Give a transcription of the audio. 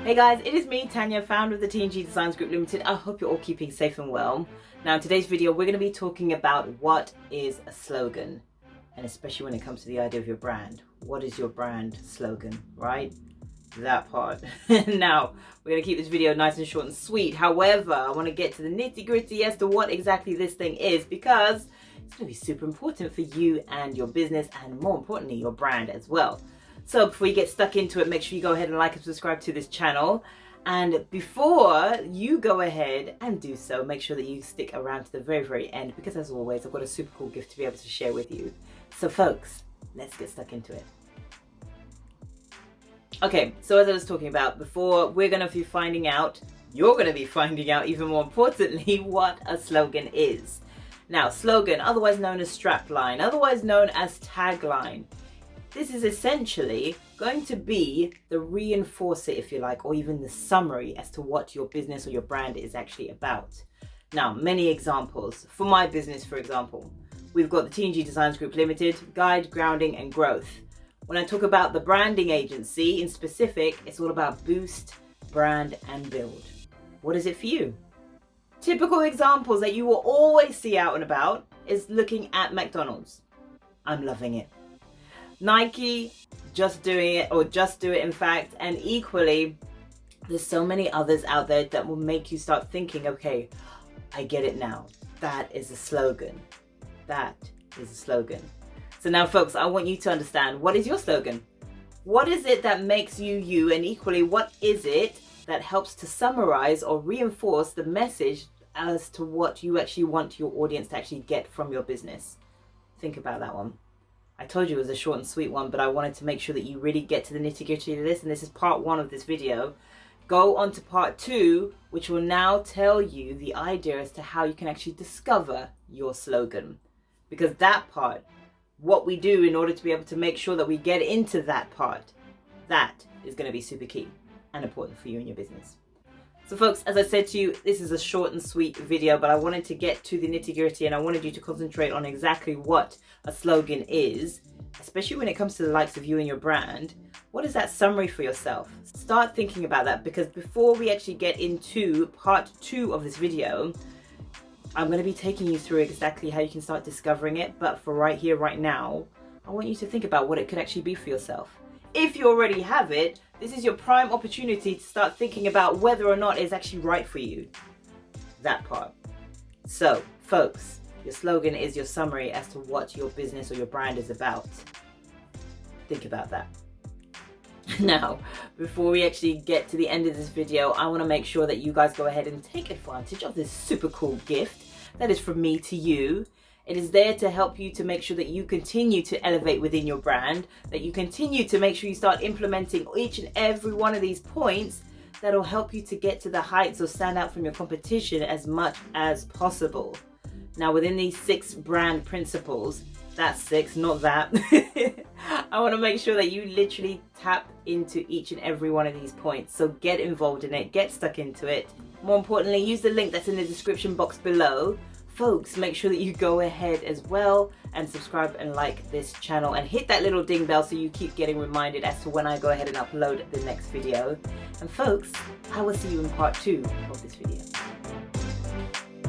Hey guys, it is me, Tanya, founder of the TNG Designs Group Limited. I hope you're all keeping safe and well. Now in today's video, we're going to be talking about what is a slogan, and especially when it comes to the idea of your brand. What is your brand slogan, right? That part. Now, we're going to keep this video nice and short and sweet. However, I want to get to the nitty gritty as to what exactly this thing is, because it's going to be super important for you and your business, and more importantly, your brand as well. So before you get stuck into it, make sure you go ahead and like and subscribe to this channel. And before you go ahead and do so, make sure that you stick around to the very, very end, because as always, I've got a super cool gift to be able to share with you. So folks, let's get stuck into it. Okay, so as I was talking about before, you're going to be finding out even more importantly, what a slogan is. Now, slogan, otherwise known as strapline, otherwise known as tagline. This is essentially going to be the reinforcer, if you like, or even the summary as to what your business or your brand is actually about. Now, many examples. For my business, for example, we've got the TNG Designs Group Limited, Guide, Grounding and Growth. When I talk about the branding agency in specific, it's all about boost, brand and build. What is it for you? Typical examples that you will always see out and about is looking at McDonald's. I'm loving it. Nike, just doing it, or just do it in fact, and equally there's so many others out there that will make you start thinking, okay, I get it now. That is a slogan. That is a slogan. So now folks, I want you to understand, what is your slogan? What is it that makes you you, and equally what is it that helps to summarize or reinforce the message as to what you actually want your audience to actually get from your business? Think about that one. I told you it was a short and sweet one, but I wanted to make sure that you really get to the nitty-gritty of this, and this is part 1 of this video. Go on to part 2, which will now tell you the idea as to how you can actually discover your slogan. Because that part, what we do in order to be able to make sure that we get into that part, that is going to be super key and important for you and your business. So folks, as I said to you, this is a short and sweet video, but I wanted to get to the nitty-gritty, and I wanted you to concentrate on exactly what a slogan is, especially when it comes to the likes of you and your brand. What is that summary for yourself? Start thinking about that, because before we actually get into part 2 of this video, I'm going to be taking you through exactly how you can start discovering it. But for right here, right now, I want you to think about what it could actually be for yourself. If you already have it, this is your prime opportunity to start thinking about whether or not it's actually right for you. That part. So, folks, your slogan is your summary as to what your business or your brand is about. Think about that. Now, before we actually get to the end of this video, I want to make sure that you guys go ahead and take advantage of this super cool gift that is from me to you. It is there to help you to make sure that you continue to elevate within your brand, that you continue to make sure you start implementing each and every one of these points that will help you to get to the heights or stand out from your competition as much as possible. Now, within these 6 brand principles, that's 6, not that, I want to make sure that you literally tap into each and every one of these points. So get involved in it, get stuck into it. More importantly, use the link that's in the description box below. Folks, make sure that you go ahead as well and subscribe and like this channel, and hit that little ding bell so you keep getting reminded as to when I go ahead and upload the next video. And folks, I will see you in part 2 of this video.